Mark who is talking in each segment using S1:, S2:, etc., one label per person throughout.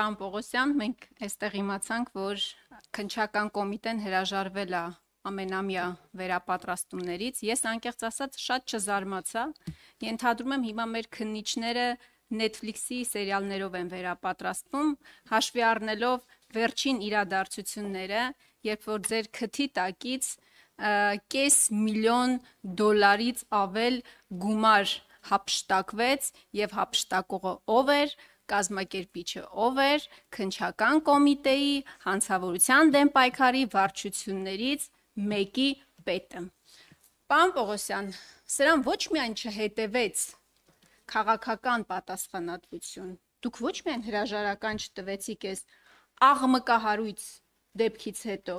S1: Պարոն Պողոսյան, մենք այստեղ իմացանք, որ քննչական կոմիտեն հրաժարվել է ամենամյա վերապատրաստումներից։ Ես անկեղծ ասած շատ չզարմացա։ Ենթադրում եմ հիմա մեր քննիչները Netflix-ի սերիալներով են վերապատրաստվում, հաշվի առնելով վերջին իրադարձությունները, երբ որ ձեր քթի տակից $500,000-ից ավել գումար հափշտակվեց եւ հափշտակողը ով էր, կազմակերպիչը ով էր, քննչական կոմիտեի հանցավորության դեմ պայքարի վարչություններից մեկի պետը։ Պարոն Պողոսյան, սրան ոչ միայն չհետևեց քաղաքական պատասխանատվություն, դուք ոչ միայն հրաժարական չտվեցիք այս աղմկահարույց դեպքից հետո,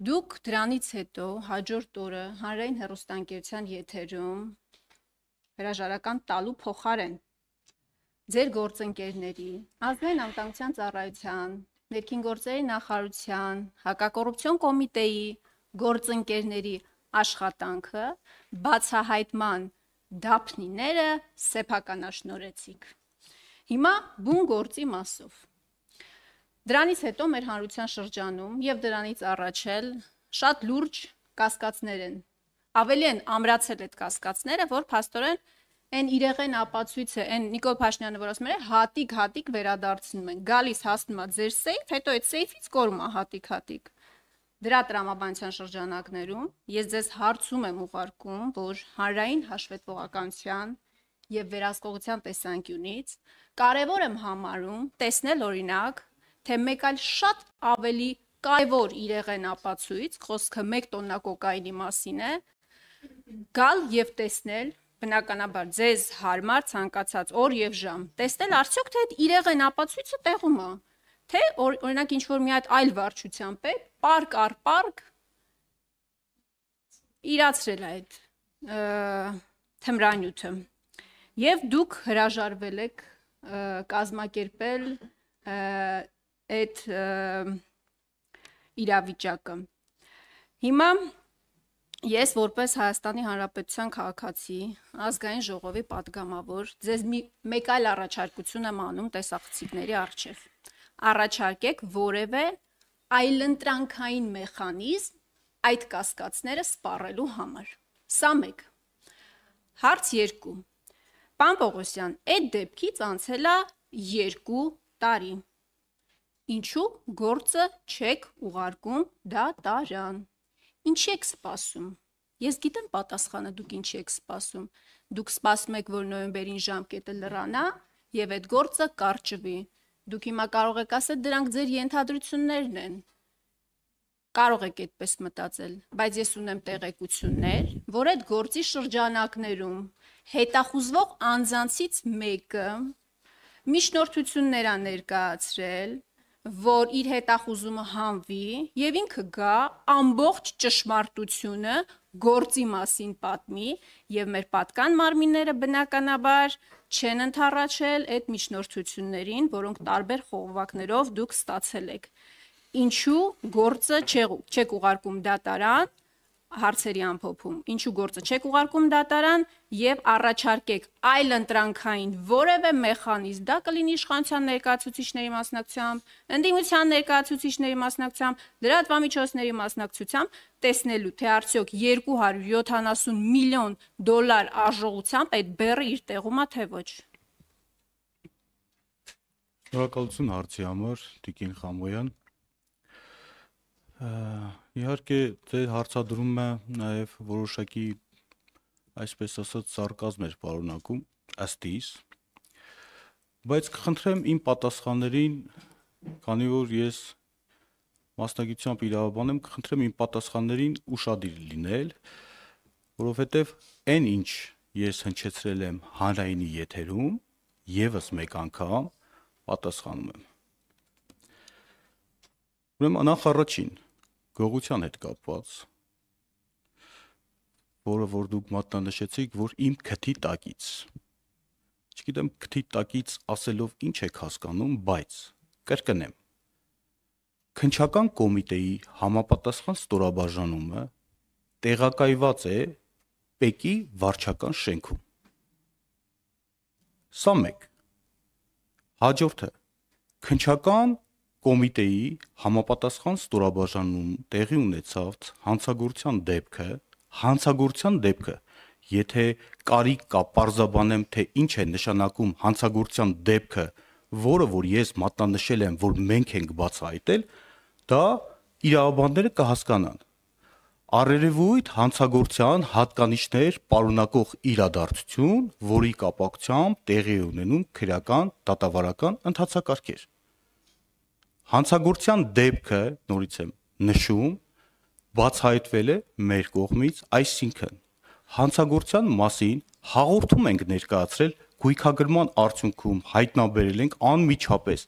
S1: դուք դրանից հետո հաջորդ օրը հանրային հեռուստաընկերության եթերում հրաժարական տալու փոխարեն ձեր գործընկերների, ազգային անվտանգության ծառայության, ներքին գործերի նախարարության, հակակոռուպցիոն կոմիտեի գործընկերների աշխատանքը բացահայտման դափնիները սեփականաշնորհեցիք։ Հիմա բուն գործի մասով։ Դրանից հետո մեր հանրության շրջանում եւ դրանից առաջ էլ շատ լուրջ կասկածներ են։ Ավելի են ամրացել այդ կասկածները, որ փաստորեն այն իրեղեն ապացույցը, այն Նիկոլ Փաշինյանը, որ ասում էր, հատիկ վերադարձնում են, գալիս հասնում է ձեր սեյֆ, հետո այդ սեյֆից կորում է հատիկ։ Դրա տրամաբանության շրջանակներում ես ձեզ հարցում եմ ուղարկում, որ հանրային հաշվետվողականության եւ վերահսկողության տեսանկյունից կարևոր եմ համարում տեսնել օրինակ, թե մեկ այլ շատ ավելի կարևոր իրեղեն ապացույց, խոսքը 1 տոննա կոկաինի մասին է, գալ եւ տեսնել, բնականաբար ձեզ հարմար ցանկացած օր եւ ժամ, տեսնել արդյոք թե այդ իրեղեն ապացույցը տեղում է, թե օրինակ ինչ որ մի հատ այլ վարչության պետ պարկ առ պարկ իրացրել է այդ թմրանյութը եւ դուք հրաժարվել եք կազմակերպել այդ իրավիճակը։ Հիմա ես որպես Հայաստանի Հանրապետության քաղաքացի, ազգային ժողովի падգամավոր, ձեզ մեկ այլ առաջարկություն եմ անում տեսախցիկների առջև։ Առաջարկեք որևէ այլընտրանքային մեխանիզմ այդ կասկածները սպառելու համար։ Սա մեկ։ Հարց 2. Պարոն Պողոսյան, այդ դեպքից անցել է 2 տարի։ Ինչու գործը չեք ուղարկում դատարան։ Ինչի եք սպասում։ Ես գիտեմ պատասխանը դուք ինչի եք սպասում։ Դուք սպասում եք, որ նոյեմբերին ժամկետը լրանա եւ այդ գործը կարճվի։ Դուք հիմա կարող եք ասել, դրանք ձեր ենթադրություններն են։ Կարող եք այդպես մտածել, բայց ես ունեմ տեղեկություններ, որ այդ գործի շրջանակներում հետախուզվող անձանցից մեկը միջնորդություններ է ներկայացրել, որ իր հետախուզումը հանվի եւ ինքը գա ամբողջ ճշմարտությունը գործի մասին պատմի եւ մեր պատկան մարմինները բնականաբար չեն ընդառաջել այդ միջնորդություններին, որոնք տարբեր խողովակներով դուք ստացել եք։ Ինչու գործը չեք ուղարկում դատարան, հարցերի ամփոփում, ինչու գործը չեք ուղարկում դատարան եւ առաջարկեք այլընտրանքային որևէ մեխանիզմ, դա կլինի իշխանության ներկայացուցիչների մասնակցությամբ, ընդդիմության ներկայացուցիչների մասնակցությամբ, լրատվամիջոցների մասնակցությամբ, տեսնելու թե արդյոք $270 միլիոն արժողությամբ այդ բեռը իր տեղում է թե ոչ։
S2: Շնորհակալություն հարցի համար, Տիկին Խամոյան։ Իհարկե ձեր հարցադրումը նաև որոշակի, այսպես ասած, սարկազմ էր պարունակում, ըստ իս, բայց կխնդրեմ իմ պատասխաններին, քանի որ ես մասնագիտությամբ իրավաբան եմ, կխնդրեմ իմ պատասխաններին ուշադիր լինել, որովհետև այն ինչ ես հնչեցրել եմ հանրայինի եթերում, եւս մեկ անգամ պատասխանում եմ։ Ուրեմն նախ առաջին գողության հետ կապված, որը որ դուք մատնանշեցիք, որ իմ քթի տակից, չգիտեմ քթի տակից ասելով ինչ եք հասկանում, բայց կրկնեմ, քննչական կոմիտեի համապատասխան ստորաբաժանումը տեղակայված է ՊԵԿ-ի վարչական շենքում։ Սա մեկ։ Հաջորդը քննչական կոմիտեի համապատասխան ստորաբաժանում տեղի ունեցավ հանցագործության դեպքը, եթե կարիք կա պարզաբանեմ, թե ինչ է նշանակում հանցագործության դեպքը, որը որ ես մատնանշել եմ, որ մենք ենք բացահայտել, դա իրավաբանները կհասկանան։ Առերևույթ հանցագործության հատկանիշներ պարունակող իրադարձություն, որի կապակցությամբ տեղի է ունենում քրեական դատավարական ընթացակարգեր։ Հանցագործության դեպքը, նորից եմ նշում, բացահայտվել է մեր կողմից, այսինքն հանցագործության մասին հաղորդում ենք ներկայացրել գույքագրման արդյունքում հայտնաբերել ենք անմիջապես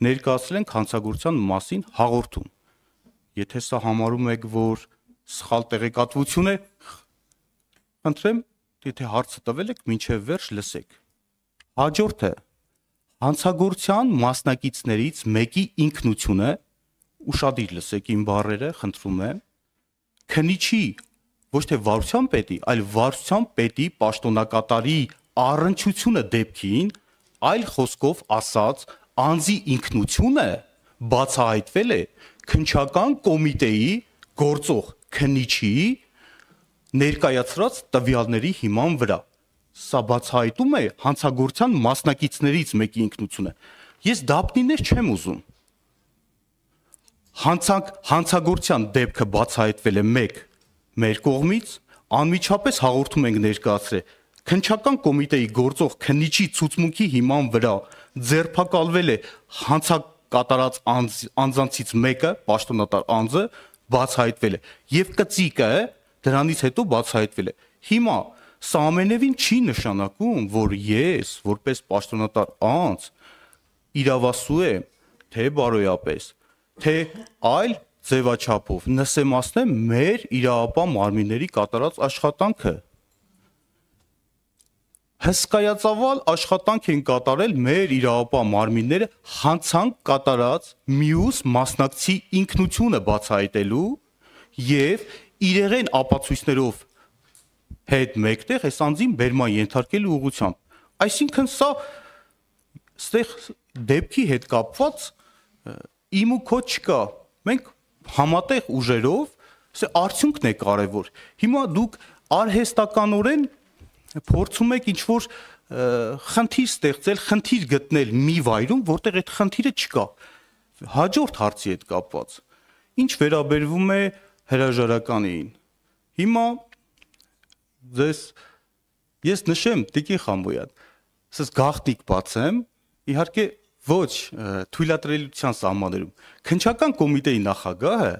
S2: ներկայացրել ենք հանցագործության մասին հաղորդում։ Եթե սա համարում եք, որ սխալ տեղեկատվություն է, խնդրեմ, եթե հարցը տվել եք, մինչև վերջ լսեք։ Հաջորդը հանցագործության մասնակիցներից մեկի ինքնությունը, ուշադիր լսեք իմ բառերը, խնդրում եմ, քննիչի ոչ թե վարչության պետի, այլ վարչության պետի պաշտոնակատարի առնչությունը դեպքին, այլ խոսքով ասած, անձի ինքնությունը բացահայտվել է քննչական կոմիտեի գործող քննիչի ներկայացրած տվյալների հիման վրա։ Սա բացահայտում է հանցագործության մասնակիցներից մեկի ինքնությունը։ Ես դափնիներ չեմ ուզում։ Հանցագործության դեպքը բացահայտվել է մեր կողմից, անմիջապես հաղորդում ենք ներկայացրել քննչական կոմիտեի գործող քննիչի ցուցմունքի հիման վրա ձերբակալվել է հանցակատարած անձանցից մեկը, պաշտոնատար անձը բացահայտվել է եւ կծիկը դրանից հետո բացահայտվել է։ Հիմա սա ամենևին չի նշանակում, որ ես որպես պաշտոնատար անձ իրավասու եմ, թե բարոյապես, թե այլ ձևաչափով նսեմացնեմ մեր իրավապահ մարմինների կատարած աշխատանքը։ Հսկայածավալ աշխատանք են կատարել մեր իրավապահ մարմինները հանցանք կատարած մյուս մասնակցի ինքնությունը բացահայտելու եւ իրեղեն ապացույցներով հետ մեկտեղ այս անձին բերման ենթարկելու ուղղությամբ։ Այսինքն սա ստեղ դեպքի հետ կապված իմ ու քո չկա։ Մենք համատեղ ուժերով արդյունքն է կարևոր։ Հիմա դուք արհեստականորեն փորձում եք ինչ-որ խնդիր ստեղծել, խնդիր գտնել մի վայրում, որտեղ այդ խնդիրը չկա։ Հաջորդ հարցի հետ կապված։ Ինչ վերաբերվում է հրաժարականին։ Հիմա ես նշեմ Տիկին Խամոյան, ասես գաղտնիք բացեմ, իհարկե ոչ թույլատրելիության սահմաններում։ Քննչական կոմիտեի նախագահը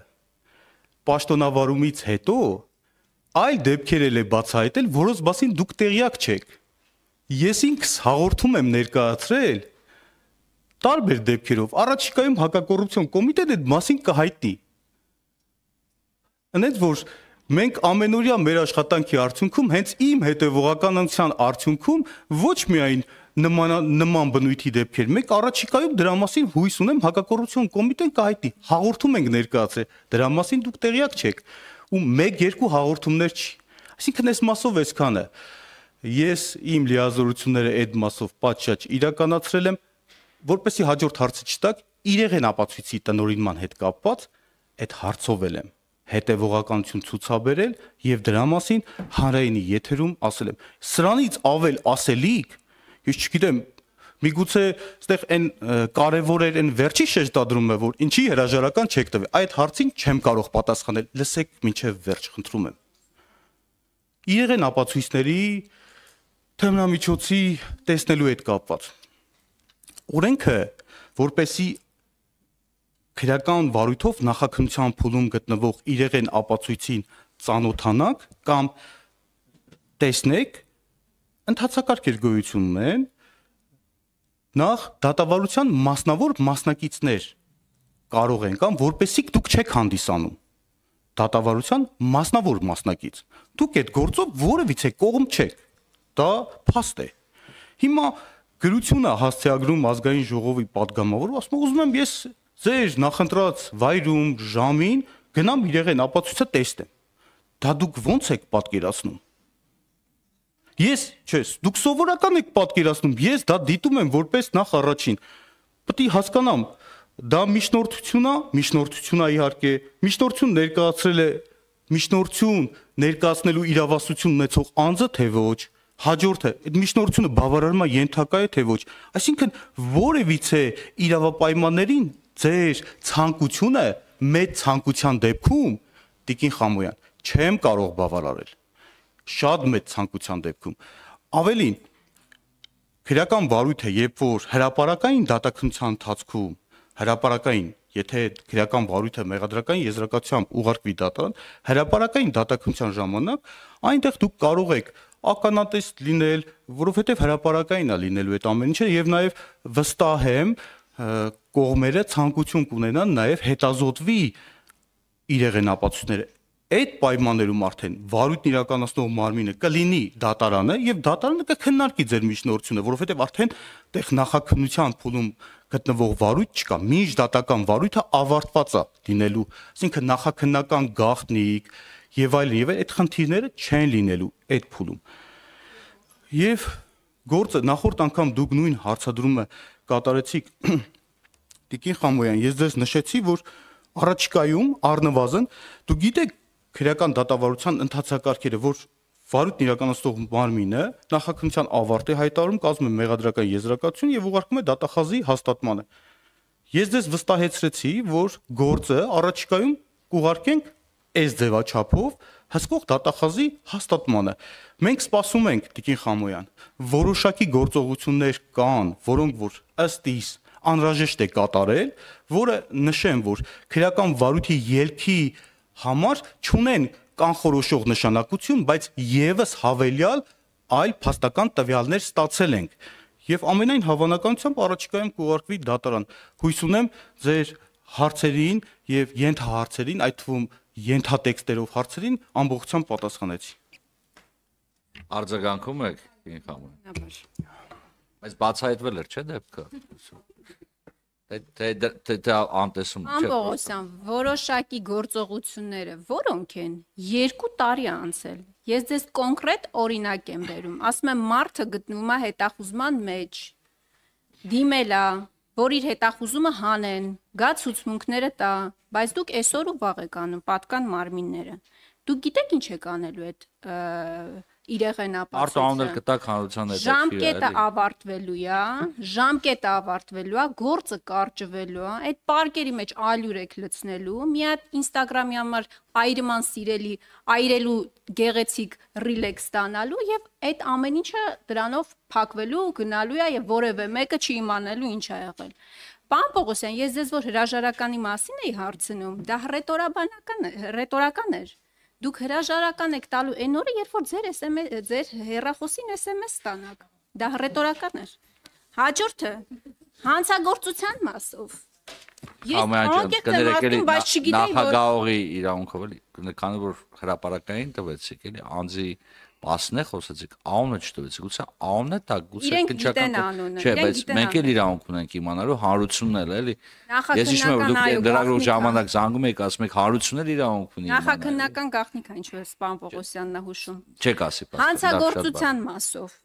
S2: պաշտոնավարումից հետո այլ դեպքեր էլ է բացահայտել, որոնց մասին դուք տեղյակ չեք։ Ես ինքս հաղորդում եմ ներկայացրել տարբեր դեպքերով, առաջիկայում հակակոռուպցիոն կոմիտեն այդ մասին կհայտնի։ Այնց որ մենք ամենօրյա մեր աշխատանքի արդյունքում հենց իմ հետևողականության արդյունքում ոչ միայն նման բնույթի դեպքեր, մենք առաջիկայում դրա մասին հույս ունեմ հակակոռուպցիոն կոմիտեն կհայտնի, հաղորդում ենք ներկայացրել, դրա մասին դուք տեղյակ չեք, ու 1-2 հաղորդումներ չի։ Այսինքն այս մասով այսքանը։ Ես իմ լիազորությունները այդ մասով պատշաճ իրականացրել եմ, որպեսզի հաջորդ հարցը չտակ, իրեղեն ապացույցի տնօրինման հետ կապված այդ հարցով եմ հետևողականություն ցուցաբերել եւ դրա մասին հանրայինի եթերում ասել եմ։ Սրանից ավել ասելիք, ես չգիտեմ, միգուցե այստեղ այն կարևոր էր այն վերջի շեշտադրումը, որ ինչի հրաժարական չեք տվել։ Այդ հարցին չեմ կարող պատասխանել։ Լսեք մինչև վերջ, խնդրում եմ։ Իրեղեն ապացույցների թմրամիջոցի տեսնելու հետ կապված։ Օրենքը, որպեսի քրեական վարույթով նախաքննության փուլում գտնվող իրեղեն ապացույցին ծանոթանաք կամ տեսնեք, ընթացակարգեր գոյություն ունեն, նախ դատավարության մասնավոր մասնակիցներ կարող են կամ որպեսզի դուք չեք հանդիսանում դատավարության մասնավոր մասնակից։ Դուք այդ գործով որևիցե կողմ չեք։ Դա փաստ է։ Հիմա գրությունը հասցեագրում ազգային ժողովի падգամավորը ասում է, ուզում եմ ես ձեր նախընտրած վայրում, ժամին գնամ իրեղեն ապացույցը տեսնեմ։ Դա դուք ո՞նց եք պատկերացնում։ Ես, չէ, դուք սովորական եք պատկերացնում, ես դա դիտում եմ որպես նախ առաջին պետք է հասկանամ, դա միջնորդություն է իհարկե, միջնորդություն ներկայացրել է միջնորդություն ներկայացնելու իրավասություն ունեցող անձը թե ոչ, հաջորդը այդ միջնորդությունը բավարարում է ենթակա է թե ոչ, այսինքն որևիցե իրավապայմաններին ձեր ցանկությունը մեծ ցանկության դեպքում Տիկին Խամոյան չեմ կարող բավարարել, շատ մեծ ցանկության դեպքում, ավելին քրեական վարույթը, երբ որ հրապարակային դատաքննության ընթացքում հրապարակային, եթե քրեական վարույթը մեղադրական եզրակացությամբ ուղարկվի դատարան, հրապարակային դատաքննության ժամանակ այնտեղ դուք կարող եք ականատես լինել, որովհետև հրապարակային է լինելու այդ ամեն ինչը եւ նաեւ վստահ եմ կողմերը ցանկություն կունենան նաեւ հետազոտվի իրեղեն ապացույցները այդ պայմաններում արդեն վարույթն իրականացնող մարմինը կլինի դատարանը եւ դատարանը կքննարկի ձեր միջնորդությունը, որովհետեւ արդեն տեղ նախաքննության փուլում գտնվող վարույթ չկա, միջդատական վարույթը ավարտված է լինելու, այսինքն նախաքննական գաղտնիք եւ այլն, այդ խնդիրները չեն լինելու այդ փուլում։ Եվ գործը նախորդ անգամ դուք նույն հարցադրումը կատարեցիք Տիկին Խամոյան, ես ձեզ նշեցի, որ առաջիկայում առնվազն դուք գիտեք քրեական դատավարության ընթացակարգերը, որ վարույթն իրականացնող մարմինը նախաքննության ավարտ է հայտարարում, կազմում է մեղադրական եզրակացություն եւ ուղարկում է դատախազի հաստատմանը։ Ես ձեզ վստահեցրեցի, որ գործը առաջիկայում կուղարկենք այս ձևաչափով հսկող դատախազի հաստատմանը։ Մենք սպասում ենք, Տիկին Խամոյան, որոշակի գործողություններ կան, որոնք որ ըստ իս անհրաժեշտ է կատարել, որը նշեմ, որ քրեական վարույթի ելքի համար չունեն կանխորոշող նշանակություն, բայց եւս հավելյալ այլ փաստական տվյալներ ստացել ենք եւ ամենայն հավանականությամբ առաջիկայում կուղարկվի դատարան։ Հույս ունեմ ձեր հարցերին եւ ենթահարցերին, այդ թվում ենթատեքստերով հարցերին ամբողջությամբ պատասխանեցի։
S3: Արձագանքում եք, Տիկին Խամոյան։ Բայց բացահայտվել էր, չէ՞ դեպքը։ Թե անտեսում
S1: չէ։ Պողոսյան, որոշակի գործողությունները որոնք են 2 տարի անցել։ Ես ձեզ կոնկրետ օրինակ եմ բերում։ Ասում եմ մարդը գտնվում է հետախուզման մեջ։ Դիմել է, որ իր հետախուզումը հանեն, գա ցուցմունքները տա, բայց դուք այսօր ու վաղ եք անում պատկան մարմինները։ Դուք գիտեք ինչ եք անելու այդ իրեղենապացույցը։
S3: Արտահանել կտակ հանրության հետ։
S1: Ժամկետը ավարտվելու է, գործը կարճվելու է, այդ պարկերի մեջ ալյուր եք լցնելու, մի հատ Instagram-ի համար այրման սիրելի, այրելու գեղեցիկ ռիլեքս ստանալու եւ այդ ամեն ինչը դրանով փակվելու, գնալու է եւ որևէ մեկը չի իմանալու ինչ ա եղել։ Պարոն Պողոսյան, ես ձեզ որ հրաժարականի մասին էի հարցնում, դա ռետորական էր։ Դուք հրաժարական եք տալու այն օրը, երբ որ ձեր հեռախոսին SMS ստանաք։ Դա ռետորական էր։ Հաջորդը հանցագործության մասով։ Ես անկեղծ եմ ասում, բայց չգիտեի, որ
S3: նախագահողի իրավունքով էլի, քանի որ հրապարակային տվեցիք, էլի անձի մասն է խոսեցիք, անունը չտվեցիք, գուցե անունը տա, գուցե քննչական, չէ, բայց մենք էլ իրավունք ունենք իմանալու հանրությունն էլ, էլի։ Ես հիշում եմ, դուք լրագրող ժամանակ զանգում եք, ասում եք հանրությունն էլ իրավունք ունի իմանալու։
S1: Նախաքննական գաղտնիք է, ինչպես պարոն Պողոսյանն է հուշում։
S3: Չեք ասի,
S1: հանցագործության մասով։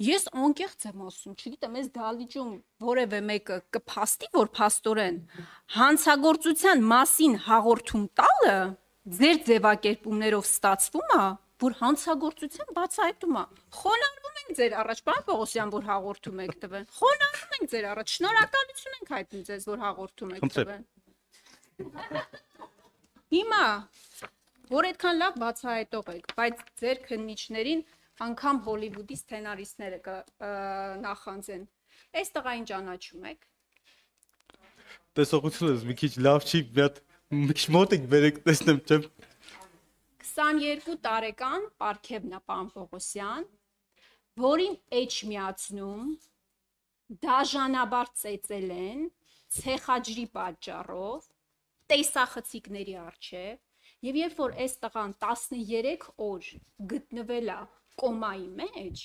S1: Ես անկեղծ եմ ասում, չգիտեմ, այս դալիճում որևէ մեկը կփաստի, որ փաստորեն հանցագործության մասին հաղորդում տալը ձեր ձևակերպումներով ստացվում է, որ հանցագործության բացահայտում է։ Խոնարհվում ենք ձեր առաջ, պարոն Պողոսյան, որ հաղորդում եք տվել։ Խոնարհվում ենք ձեր առաջ, շնորհակալություն ենք հայտնում ձեզ, որ հաղորդում եք տվել։ Հիմա, որ այդքան լավ բացահայտող եք, բայց ձեր քննիչներին անգամ Հոլիվուդի սցենարիստները նախանձեն։ Այս տղային ճանաչում եք։
S2: Տեսողությունս մի քիչ լավ չի, մի քիչ մոտիկ բերեք, տեսնեմ, չէ՞։
S1: 22 տարեկան Պարքևն է, պարոն Պողոսյան, որին էջ միացնում, դաժանաբար ծեծել են, ցեխաջրի պատճառով, տեսախցիկների առջև, եւ երբ որ այս տղան 13 օր գտնվել է կոմայի մեջ,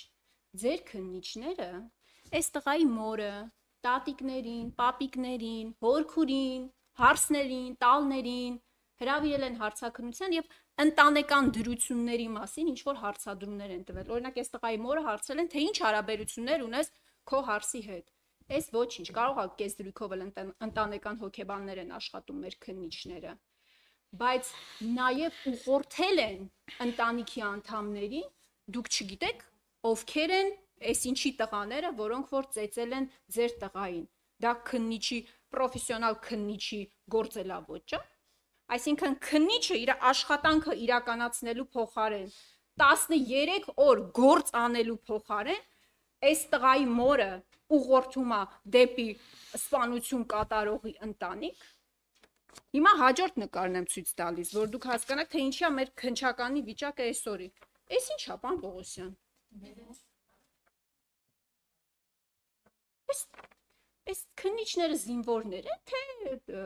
S1: ձեր քննիչները այս տղայի մորը, տատիկներին, պապիկներին, հորքուրին, հարսներին, տալներին հրավիրել են հարցաքննության եւ ընտանեկան դրությունների մասին ինչ որ հարցադրումներ են տվել։ Օրինակ, այս տղայի մորը հարցրել են, թե ինչ հարաբերություններ ունես քո հարսի հետ։ Այս ոչինչ, կարող է կես դրույքով էլ ընտանեկան հոգեբաններ են աշխատում մեր քննիչները, բայց նաև ուղղորդել են ընտանիքի անդամներին, դուք չգիտեք, ովքեր են այս ինչի տղաները, որոնք որ ծեծել են ձեր տղային։ Դա քննիչի, պրոֆեսիոնալ քննիչի գործելավոճ է։ Այսինքն քննիչը իր աշխատանքը իրականացնելու փոխարեն 13 օր գործ անելու փոխարեն այս տղայի մորը ուղղորդում է դեպի սպանություն կատարողի ընտանիք։ Հիմա հաջորդ նկարն եմ ցույց տալիս, որ դուք հասկանաք, թե ինչի է մեր քննչականի վիճակը այսօրի։ Էս ի՞նչ է, պարոն Պողոսյան։ Այս քննիչները զինվորներ են, թե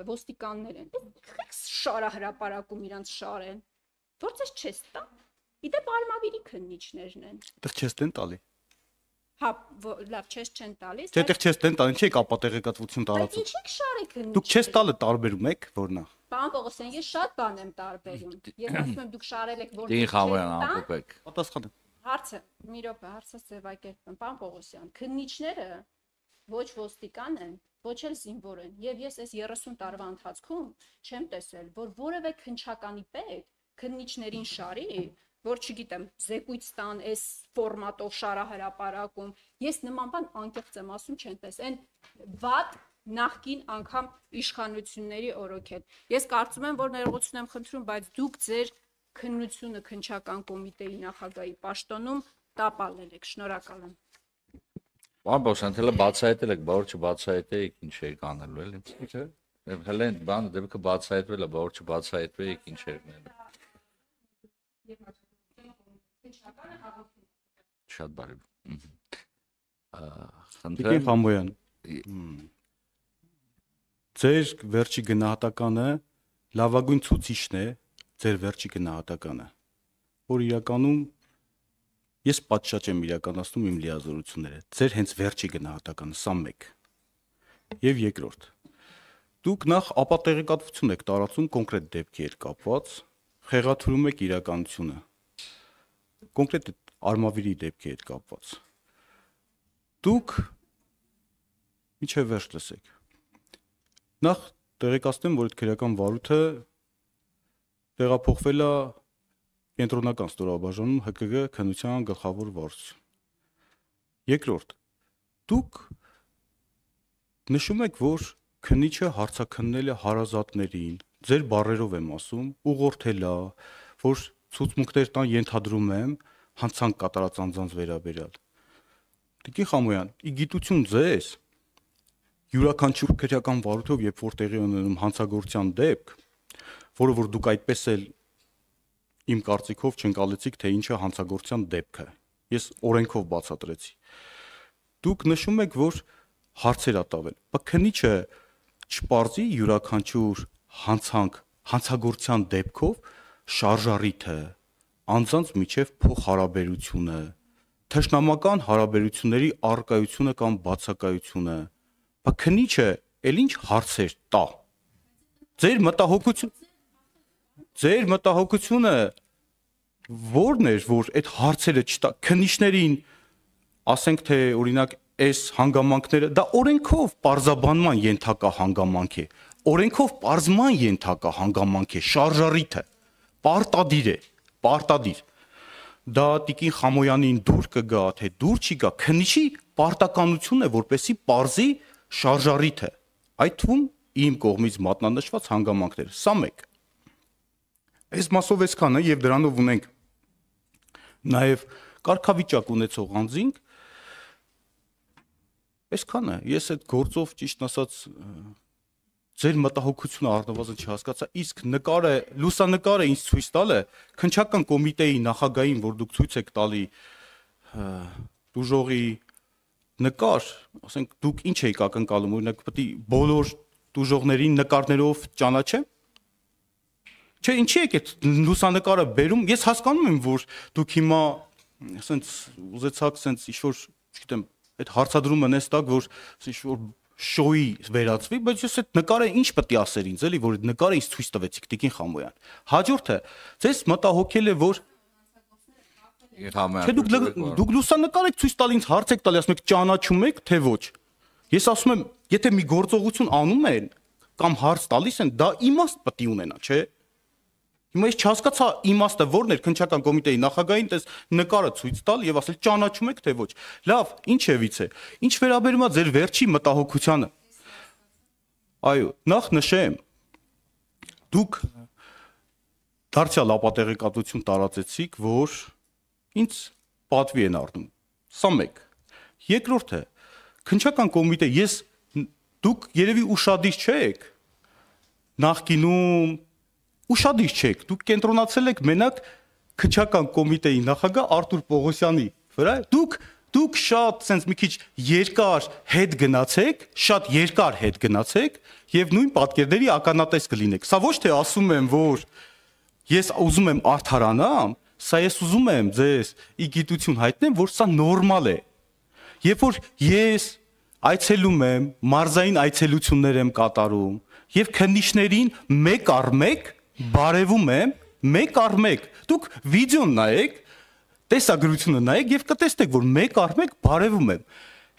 S1: ոստիկաններ են։ Այս շարահրապարակում իրանց շարեն։ Որ ձեզ չես տա։ Իդեպ արմավիրի քննիչներն են։
S2: Դեռ չես տեն տալի։
S1: Հա, լավ, չես չեն տալիս։
S2: Չէ, դեռ չես տեն տալի, չի ապատեղեկատվություն տարածում։
S1: Բայց ինչի՞ շարի քննիչ։
S2: Դուք չես տալը տարբերում եք, որնա։
S1: Պարոն Պողոսյան, ես շատ բան եմ տարբերում։ Ես ասում եմ դուք շարել եք, որ
S3: Դին Խամոյան ամփոփեք։
S2: Պատասխանը։
S1: Հարցը, մի րոպե, հարցը ձևակերպեմ։ Պարոն Պողոսյան, քննիչները ոչ ոստիկան են, ոչ էլ զինվոր են, եւ ես այս 30 տարվա ընթացքում չեմ տեսել, որ որևէ քննչականի պետ քննիչներին շարի, որ չգիտեմ, զեկույց տան այս ֆորմատով շարահրապարակում, ես նման բան անկեղծ եմ ասում չեմ տեսել, այն վատ նախկին անգամ իշխանությունների օրոքել։ Ես կարծում եմ, որ ներողություն եմ խնդրում, բայց դուք ձեր քննությունը քննչական կոմիտեի նախագահի պաշտոնում տապալել եք, շնորհակալ եմ։
S3: Պարոն Պողոսյան, թելը բացահայտել եք, բա որ չբացահայտեիք, ինչ եք անելու, էլի։ Չէ։ Հələ բանը դեպքը բացահայտվել է, բա որ չբացահայտվեիք, ինչ եք նել։ Շատ բարի։
S2: Տիկին Խամոյան։ Ձեր վերջի գնահատականը լավագույն ցուցիչն է, ձեր վերջի գնահատականը, որ իրականում ես պատշաճ եմ իրականացնում իմ լիազորությունները, ձեր հենց վերջի գնահատականը, սա մեկ։ Եվ երկրորդ, դուք նախ ապատեղեկատվություն եք տարածում կոնկրետ դեպքի հետ կապված, խեղաթյուրում եք իրականությունը, կոնկրետ արմավիրի դեպքի հետ կապված։ Դուք միջև վերջ լսեք։ Նախ տեղեկացնեմ, որ այդ քրեական վարույթը տեղափոխվել է կենտրոնական ստորաբաժանում ՀԿԳ քննության գլխավոր վարչություն։ Երկրորդ, դուք նշում եք, որ քննիչը հարցաքննել է հարազատներին, ձեր բառերով եմ ասում, ուղղորդել է, որ ցուցմունքներ տան ենթադրում եմ, հանցանք կատարած անձանց վերաբերյալ։ Տիկին Խամոյան, ի գիտություն ձեզ, յուրաքանչյուր քրեական վարույթով, երբ որ տեղի ունենում հանցագործության դեպք, որը որ դուք այդպես էլ իմ կարծիքով չընկալեցիք, թե ինչ է հանցագործության դեպքը։ Ես օրենքով բացատրեցի։ Դուք նշում եք, որ հարցեր ա տավել, բայց քննիչը չպարզի յուրաքանչյուր հանցագործության դեպքով շարժառիթը, անձանց միջև փոխհարաբերությունը, թշնամական հարաբերությունների առկայությունը կամ բացակայությունը, բայց քննիչը էլ ինչ հարցեր տա։ Ձեր մտահոգությունը որն էր, որ այդ հարցերը չտա, քննիչներին ասենք թե օրինակ այս հանգամանքները, դա օրենքով պարզաբանման ենթակա հանգամանք է, օրենքով պարզման ենթակա հանգամանք է, շարժառիթը, պարտադիր է, պարտադիր։ Դա Տիկին Խամոյանին դուր կգա, թե դուր չի գա, քննիչի պարտականությունն է, որպեսզի պարզի շարժառիթը, այդ թվում իմ կողմից մատնանշված հանգամանքները, սա մեկ։ Այս մասով այսքանը եւ դրանով ունենք նաեւ կարգավիճակ ունեցող անձինք, այսքանը, ես այդ գործով ճիշտ ասած ձեր մտահոգությունը առնվազն չհասկացա, իսկ նկարը, լուսանկարը ինձ ցույց տալը քննչական կոմիտեի նախագահին, որ դուք ցույց եք տալի դուժողի նկար, ասենք դուք ինչ եք ակնկալում, օրինակ պետք է բոլոր դուժողներին նկարներով ճանաչեմ։ Չէ, ինչի եք այդ լուսանկարը բերում, ես հասկանում եմ, որ դուք հիմա ասենց ուզեցաք ասենց ինչ-որ, չգիտեմ, այդ հարցադրումը նստակ, որ ինչ-որ շոուի վերածվի, բայց ես այդ նկարը ինչ պետք է ասեր ինձ, էլի, որ այդ նկարը ինձ ցույց տվեցիք, Տիկին Խամոյան։ Հաջորդը, ձեզ մտահոգել է, որ Չէ, դուք լուսանկար եք ցույց տալ ինձ հարց եք տալի, ասում եք ճանաչում եք, թե ոչ։ Ես ասում եմ, եթե մի գործողություն անում են կամ հարց տալիս են, դա իմաստ պետք է ունենա, չէ՞։ Հիմա ես չհասկացա իմաստը որն էր քննչական կոմիտեի նախագահին տես նկարը ցույց տալ եւ ասել ճանաչում եք թե ոչ։ Լավ, ինչևից է։ Ինչ վերաբերում է ձեր վերջի մտահոգությանը։ Այո, նախ նշեմ, դուք դարձյալ ապատեղեկատվություն տարածեցիք, որ ինձ պատվի են առնում։ Սա մեկ։ Երկրորդը, քննչական կոմիտե, դուք երևի ուշադիր չեք։ Նախկինում ուշադիր չեք, դուք կենտրոնացել եք մենակ քննչական կոմիտեի նախագահ Արտուր Պողոսյանի վրա։ Դուք շատ sense մի քիչ երկար հետ գնացեք եւ նույն պատկերների ականատես կլինեք։ Սա ոչ թե ասում եմ, որ ես ուզում եմ արդարանամ, սա ես ուզում եմ ձեզ ի գիտություն հայտնեմ, որ սա նորմալ է։ Երբ որ ես այցելում եմ, մարզային այցելություններ եմ կատարում եւ քննիչներին մեկ առ մեկ բարևում եմ, մեկ առ մեկ։ Դուք վիդեոն նայեք, տեսագրությունը նայեք եւ կտեսնեք, որ մեկ առ մեկ բարևում եմ։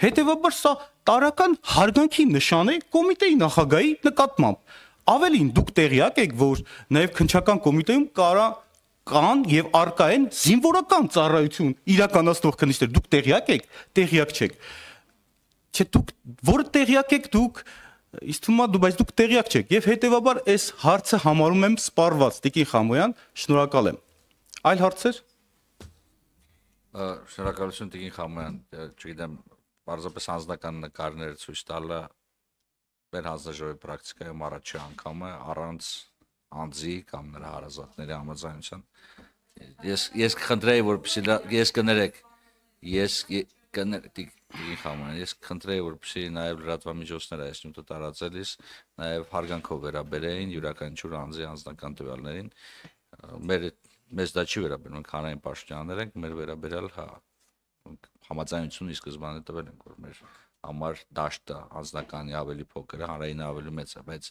S2: Հետևաբար սա տարական հարգանքի նշան է կոմիտեի նախագահի նկատմամբ։ Ավելին, դուք տեղյակ եք, որ նաեւ քննչական կոմիտեում կան եւ արկա են զինվորական ծառայություն իրականացնող քննիչներ։ Դուք տեղյակ եք, տեղյակ չեք։ Չէ, դուք որը տեղյակ եք, իսկ թվում է բայց դուք տեղյակ չեք եւ հետեւաբար այս հարցը համարում եմ սպառված։ Տիկին Խամոյան, շնորհակալ եմ։ Այլ հարցեր։
S3: Շնորհակալություն Տիկին Խամոյան, չգիտեմ, պարզապես անձնական նկարներ ցույց տալը մեր հանձնաժողովի պրակտիկայում առաջի անգամը առանց անձի կամ նրա հարազատների համաձայնության։ Ես կխնդրեի, որպեսզի ես կներեք, ես կխնդրեի, որպեսզի նաև լրատվամիջոցները այս նյութը տարածելիս նաև հարգանքով վերաբերեին յուրաքանչյուր անձի անձնական տվյալներին։ Մեզ դա չի վերաբերում, մենք հանրային պաշտոնյաներ ենք, մեր վերաբերյալ համաձայնությունը ի սկզբանե տվել ենք, որ մեր համար դաշտը անձնականի ավելի փոքր է, հանրայինը ավելի մեծ է, բայց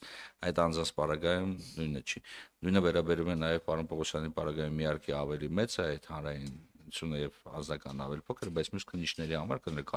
S3: այդ անձանց պարագայում նույնը չի։ Նույնը վերաբերում է նաև պարոն Պողոսյանի պարագայում միարկի ավելի մեծ է այդ հանրայինությունը եւ անձնականն ավելի փոքր, բայց մյուս քննիչների համար կներեք